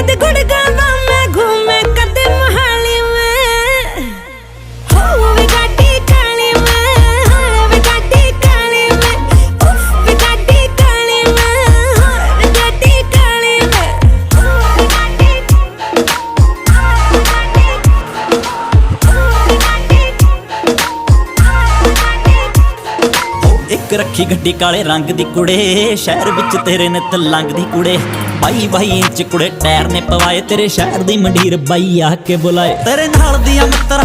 कद गुड़गावा में घूमे कद मोहाली में हो वे गाड़ी काली में हो वे गाड़ी काली में उफ वे गाड़ी काली में हो वे गाड़ी काली में वे गाड़ी एक रखी गड्डी काले रंग दी कुड़े शहर विच तेरे नित लंघदी कुड़े 22 इंच कुड़े टायर ने पवाए तेरे शहर दी मंडीर बाई आके बुलाए तेरे नाल दियां मित्तरां